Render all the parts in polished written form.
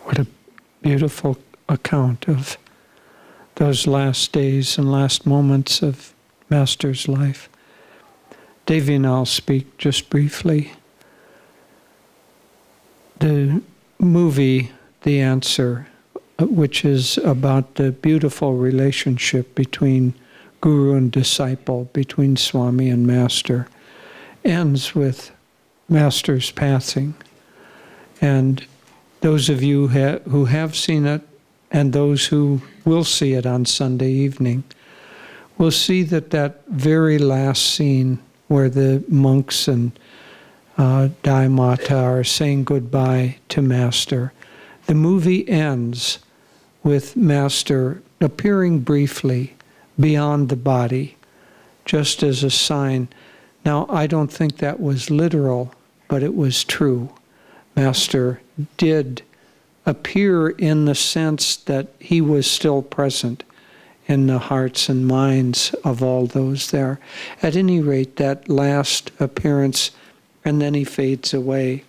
What a beautiful account of those last days and last moments of Master's life. Devi and I'll speak just briefly. The movie, The Answer, which is about the beautiful relationship between Guru and disciple, between Swami and Master, ends with Master's passing. And those of you who have seen it, and those who will see it on Sunday evening, will see that that very last scene where the monks and Dai Mata are saying goodbye to Master, the movie ends with Master appearing briefly beyond the body, just as a sign. Now, I don't think that was literal, but it was true. Master did appear in the sense that he was still present in the hearts and minds of all those there. At any rate, that last appearance, and then he fades away.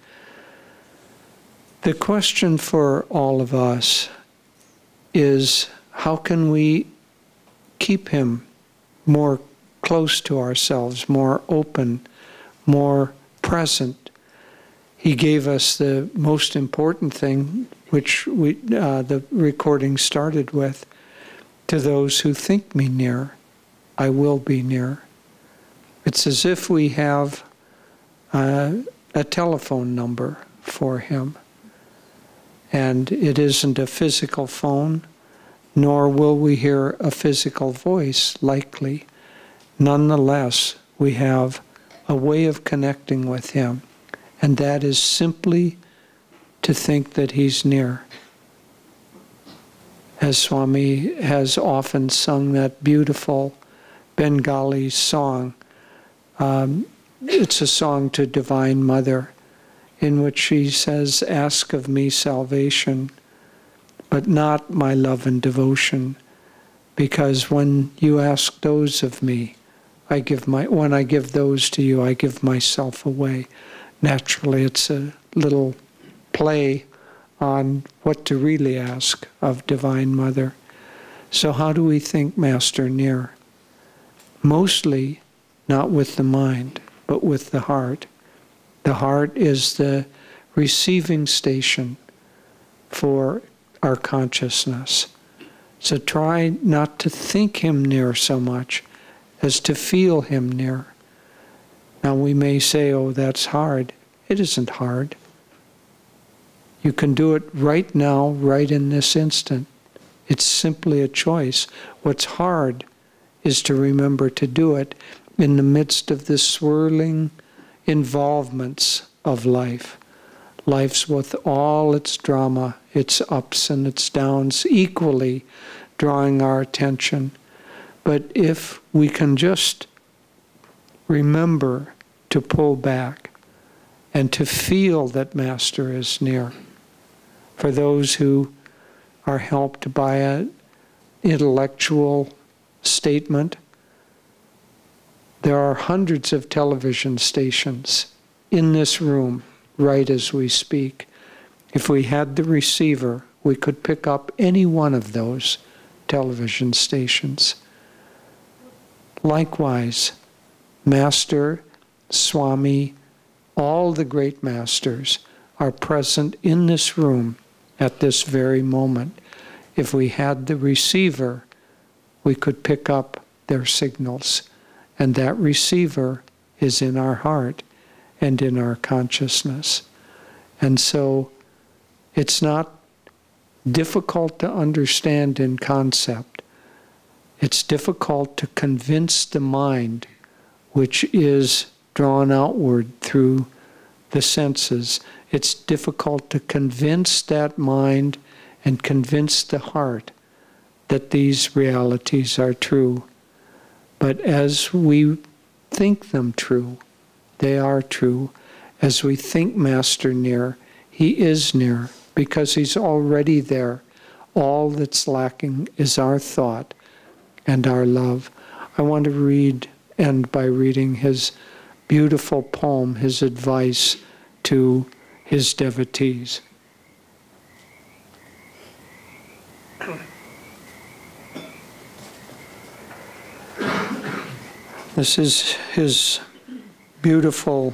The question for all of us is, how can we keep him more close to ourselves, more open, more present? He gave us the most important thing, which the recording started with: to those who think me near, I will be near. It's as if we have a telephone number for him. And it isn't a physical phone, nor will we hear a physical voice, likely. Nonetheless, we have a way of connecting with him, and that is simply to think that he's near. As Swami has often sung that beautiful Bengali song, it's a song to Divine Mother, in which she says, "Ask of me salvation, but not my love and devotion, because when you ask those of me, when I give those to you, I give myself away." Naturally, it's a little play on what to really ask of Divine Mother. So how do we think Master near? Mostly not with the mind, but with the heart. The heart is the receiving station for our consciousness. So try not to think him near so much as to feel him near. Now we may say, oh, that's hard. It isn't hard. You can do it right now, right in this instant. It's simply a choice. What's hard is to remember to do it in the midst of the swirling involvements of life. Life's with all its drama, its ups and its downs, equally drawing our attention. But if we can just remember to pull back and to feel that Master is near. For those who are helped by an intellectual statement, there are hundreds of television stations in this room right as we speak. If we had the receiver, we could pick up any one of those television stations. Likewise, Master, Swami, all the great masters are present in this room at this very moment. If we had the receiver, we could pick up their signals. And that receiver is in our heart and in our consciousness. And so it's not difficult to understand in concept. It's difficult to convince the mind, which is drawn outward through the senses. It's difficult to convince that mind and convince the heart that these realities are true. But as we think them true, they are true. As we think Master near, he is near, because he's already there. All that's lacking is our thought and our love. I want to end by reading his beautiful poem, his advice to his devotees. This is his beautiful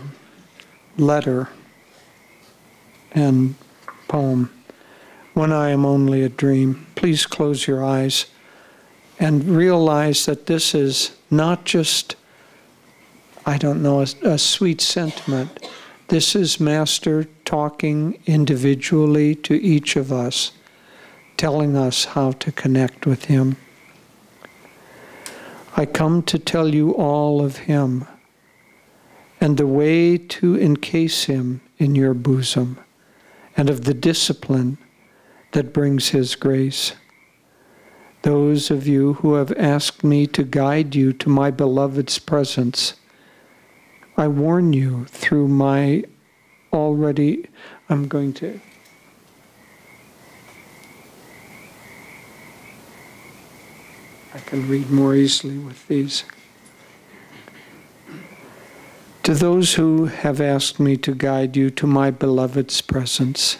letter and poem, When I Am Only a Dream. Please close your eyes and realize that this is not just, I don't know, a sweet sentiment. This is Master talking individually to each of us, telling us how to connect with him. I come to tell you all of him and the way to encase him in your bosom, and of the discipline that brings his grace. Those of you who have asked me to guide you to my beloved's presence, I warn you through my already, I can read more easily with these. To those who have asked me to guide you to my beloved's presence,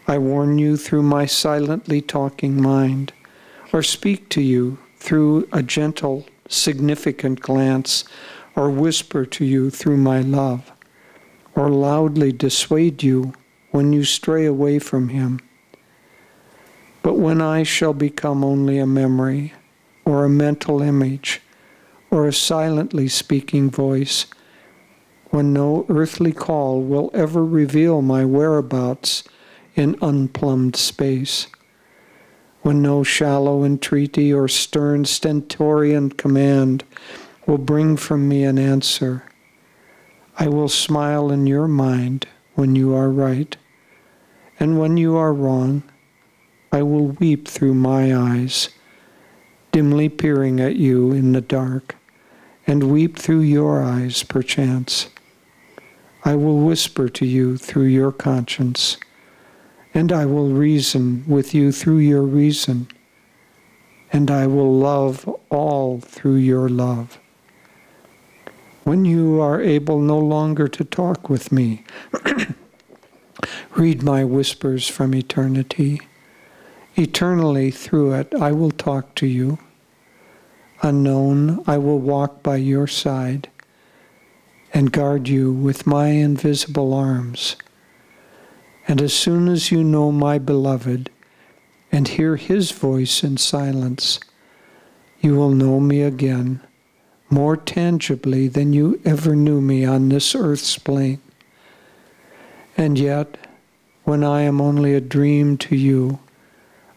I warn you through my silently talking mind, or speak to you through a gentle, significant glance, or whisper to you through my love, or loudly dissuade you when you stray away from him. But when I shall become only a memory, or a mental image, or a silently speaking voice, when no earthly call will ever reveal my whereabouts in unplumbed space, when no shallow entreaty or stern stentorian command will bring from me an answer, I will smile in your mind when you are right, and when you are wrong, I will weep through my eyes, dimly peering at you in the dark, and weep through your eyes, perchance. I will whisper to you through your conscience, and I will reason with you through your reason, and I will love all through your love. When you are able no longer to talk with me, read my whispers from eternity. Eternally through it I will talk to you. Unknown, I will walk by your side and guard you with my invisible arms. And as soon as you know my beloved and hear his voice in silence, you will know me again, more tangibly than you ever knew me on this earth's plane. And yet, when I am only a dream to you,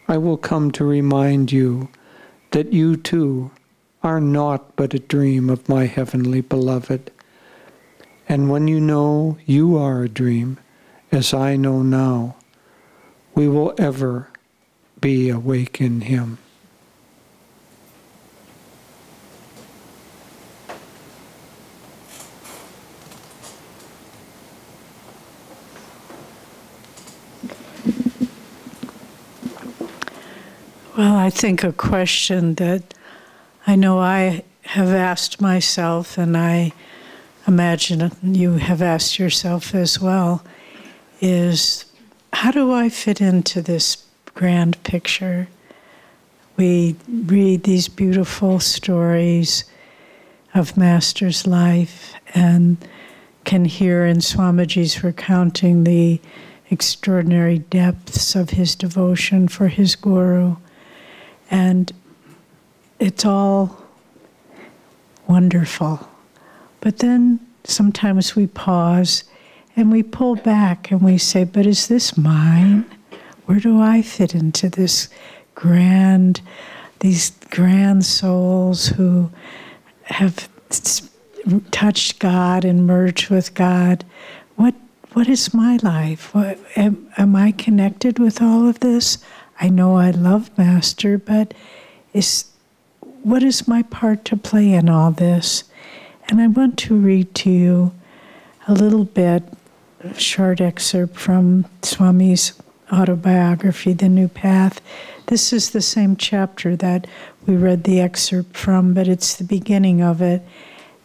I will come to remind you that you too are naught but a dream of my heavenly beloved. And when you know you are a dream, as I know now, we will ever be awake in him. Well, I think a question that I know I have asked myself, and I imagine you have asked yourself as well, is how do I fit into this grand picture? We read these beautiful stories of Master's life and can hear in Swamiji's recounting the extraordinary depths of his devotion for his Guru. And it's all wonderful. But then sometimes we pause and we pull back and we say, but is this mine? Where do I fit into this these grand souls who have touched God and merged with God? What is my life? Am I connected with all of this? I know I love Master, but what is my part to play in all this? And I want to read to you a little bit, a short excerpt from Swami's autobiography, The New Path. This is the same chapter that we read the excerpt from, but it's the beginning of it.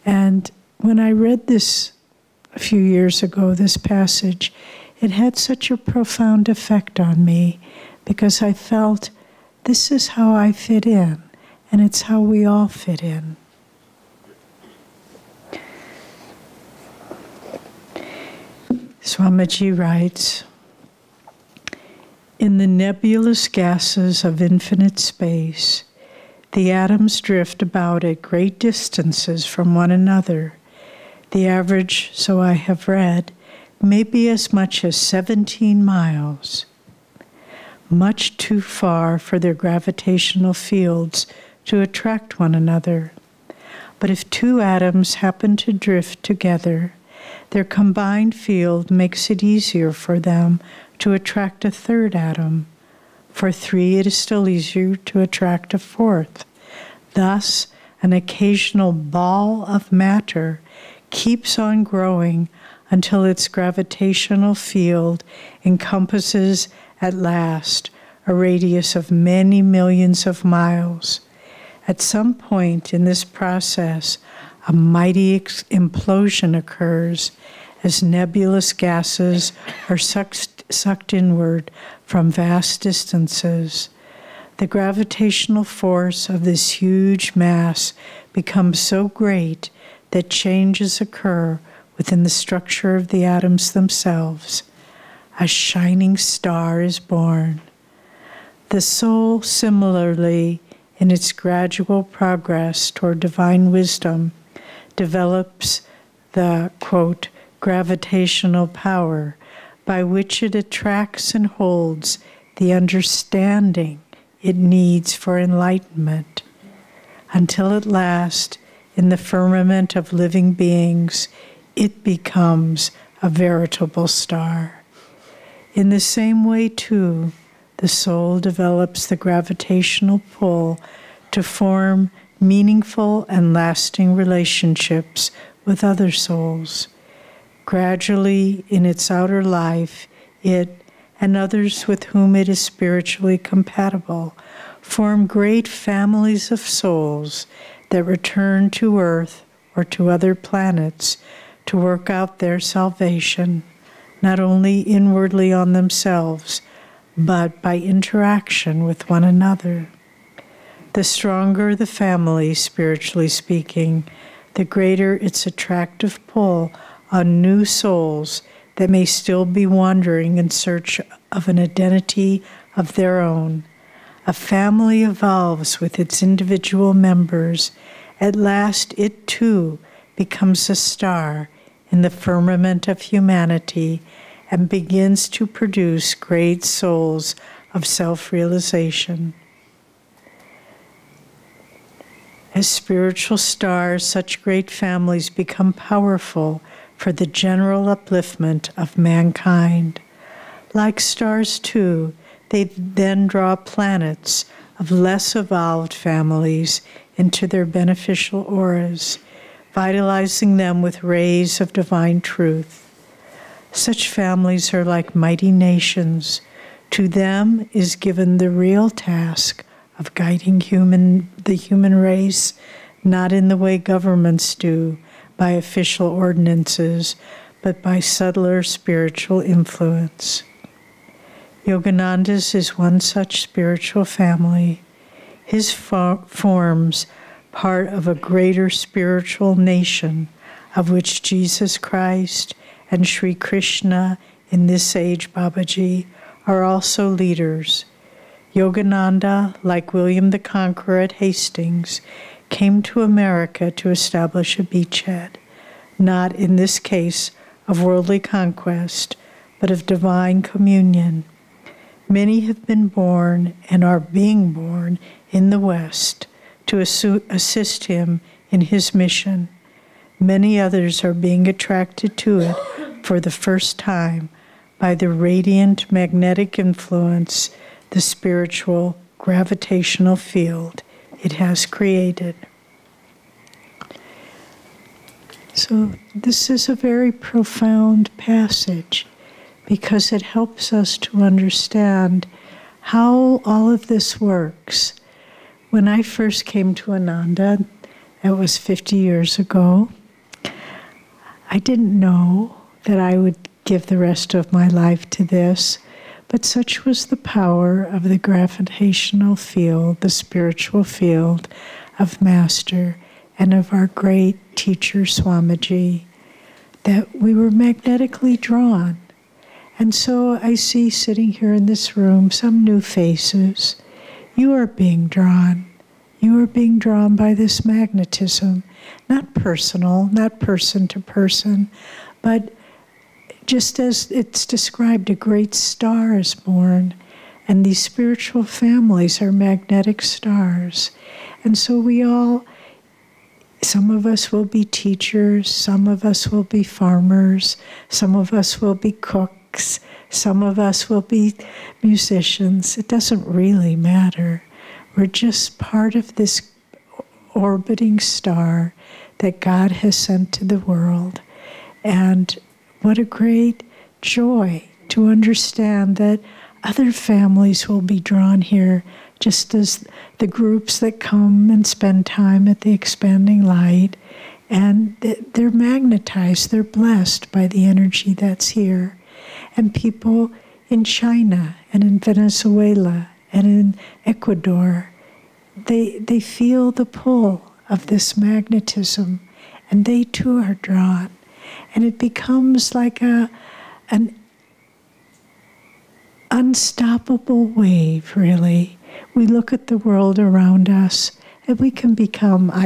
And when I read this a few years ago, this passage, it had such a profound effect on me because I felt this is how I fit in, and it's how we all fit in. Swamiji writes, in the nebulous gases of infinite space, the atoms drift about at great distances from one another. The average, so I have read, may be as much as 17 miles, much too far for their gravitational fields to attract one another. But if two atoms happen to drift together, their combined field makes it easier for them to attract a third atom. For three, it is still easier to attract a fourth. Thus, an occasional ball of matter keeps on growing until its gravitational field encompasses at last a radius of many millions of miles. At some point in this process, a mighty implosion occurs as nebulous gases are sucked inward from vast distances. The gravitational force of this huge mass becomes so great that changes occur within the structure of the atoms themselves. A shining star is born. The soul, similarly, in its gradual progress toward divine wisdom, develops the, quote, gravitational power by which it attracts and holds the understanding it needs for enlightenment, until at last, in the firmament of living beings, it becomes a veritable star. In the same way, too, the soul develops the gravitational pull to form meaningful and lasting relationships with other souls. Gradually, in its outer life, it and others with whom it is spiritually compatible form great families of souls that return to Earth or to other planets to work out their salvation, not only inwardly on themselves, but by interaction with one another. The stronger the family, spiritually speaking, the greater its attractive pull on new souls that may still be wandering in search of an identity of their own. A family evolves with its individual members. At last, it too becomes a star in the firmament of humanity and begins to produce great souls of self-realization. As spiritual stars, such great families become powerful for the general upliftment of mankind. Like stars, too, they then draw planets of less evolved families into their beneficial auras, vitalizing them with rays of divine truth. Such families are like mighty nations. To them is given the real task of guiding the human race, not in the way governments do, by official ordinances, but by subtler spiritual influence. Yogananda's is one such spiritual family. His forms part of a greater spiritual nation of which Jesus Christ and Sri Krishna in this age, Babaji, are also leaders. Yogananda, like William the Conqueror at Hastings, came to America to establish a beachhead, not in this case of worldly conquest, but of divine communion. Many have been born and are being born in the West to assist him in his mission. Many others are being attracted to it for the first time by the radiant magnetic influence, the spiritual gravitational field it has created. So this is a very profound passage because it helps us to understand how all of this works. When I first came to Ananda, it was 50 years ago, I didn't know that I would give the rest of my life to this, But such was the power of the gravitational field, the spiritual field of Master and of our great teacher Swamiji, that we were magnetically drawn. And so I see sitting here in this room some new faces. You are being drawn. You are being drawn by this magnetism, not personal, not person to person, but just as it's described, a great star is born, and these spiritual families are magnetic stars. And so we all, some of us will be teachers, some of us will be farmers, some of us will be cooks, some of us will be musicians. It doesn't really matter. We're just part of this orbiting star that God has sent to the world. And what a great joy to understand that other families will be drawn here, just as the groups that come and spend time at the expanding light. And they're magnetized, they're blessed by the energy that's here. And people in China and in Venezuela and in Ecuador, they feel the pull of this magnetism, and they too are drawn. And it becomes like an unstoppable wave, really. We look at the world around us, and I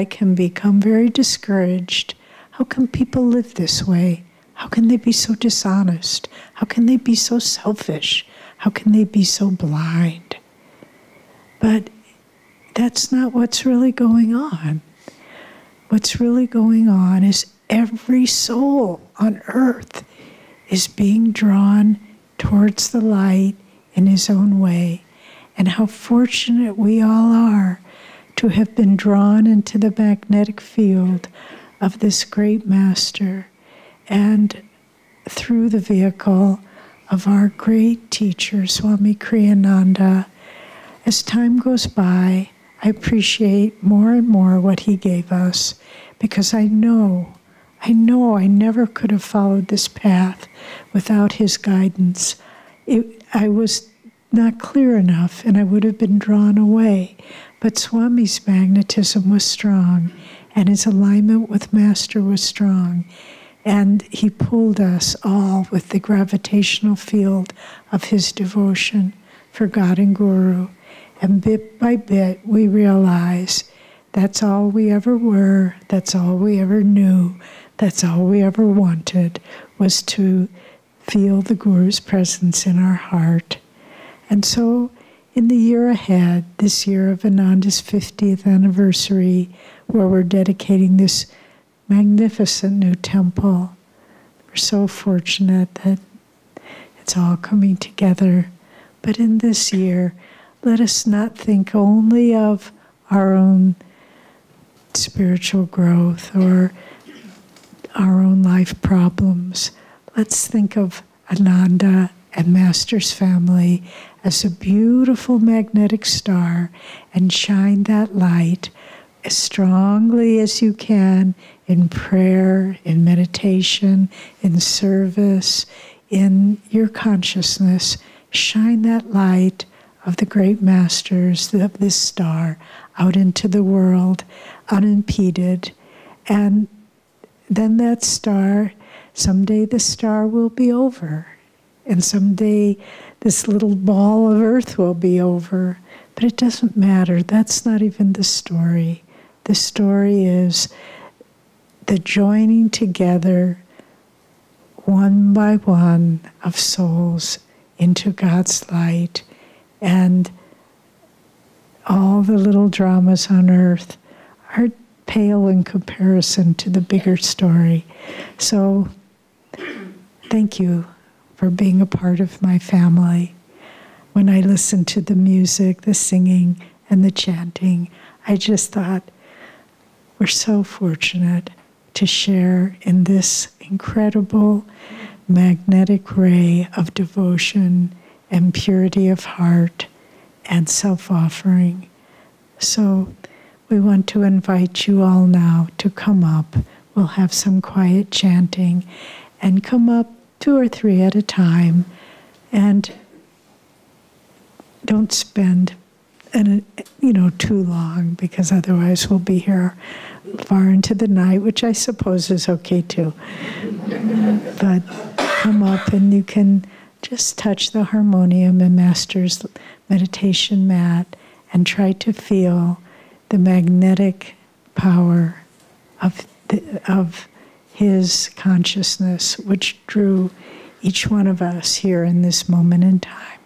can become very discouraged. How can people live this way? How can they be so dishonest? How can they be so selfish? How can they be so blind? But that's not what's really going on. What's really going on is every soul on earth is being drawn towards the light in his own way. And how fortunate we all are to have been drawn into the magnetic field of this great Master, and through the vehicle of our great teacher, Swami Kriyananda. As time goes by, I appreciate more and more what he gave us, because I know I never could have followed this path without his guidance. I was not clear enough, and I would have been drawn away. But Swami's magnetism was strong, and his alignment with Master was strong. And he pulled us all with the gravitational field of his devotion for God and Guru. And bit by bit, we realize that's all we ever were, that's all we ever knew, that's all we ever wanted, was to feel the Guru's presence in our heart. And so, in the year ahead, this year of Ananda's 50th anniversary, where we're dedicating this magnificent new temple, we're so fortunate that it's all coming together. But in this year, let us not think only of our own spiritual growth or our own life problems. Let's think of Ananda and Master's family as a beautiful magnetic star, and shine that light as strongly as you can in prayer, in meditation, in service, in your consciousness. Shine that light of the great masters of this star out into the world unimpeded. And then that star, someday the star will be over. And someday this little ball of earth will be over. But it doesn't matter. That's not even the story. The story is the joining together, one by one, of souls into God's light. And all the little dramas on earth are pale in comparison to the bigger story. So thank you for being a part of my family. When I listened to the music, the singing, and the chanting, I just thought, we're so fortunate to share in this incredible magnetic ray of devotion and purity of heart and self-offering. So we want to invite you all now to come up. We'll have some quiet chanting, and come up 2 or 3 at a time, and don't spend too long, because otherwise we'll be here far into the night, which I suppose is okay too. But come up and you can just touch the harmonium and Master's meditation mat and try to feel the magnetic power of his consciousness, which drew each one of us here in this moment in time.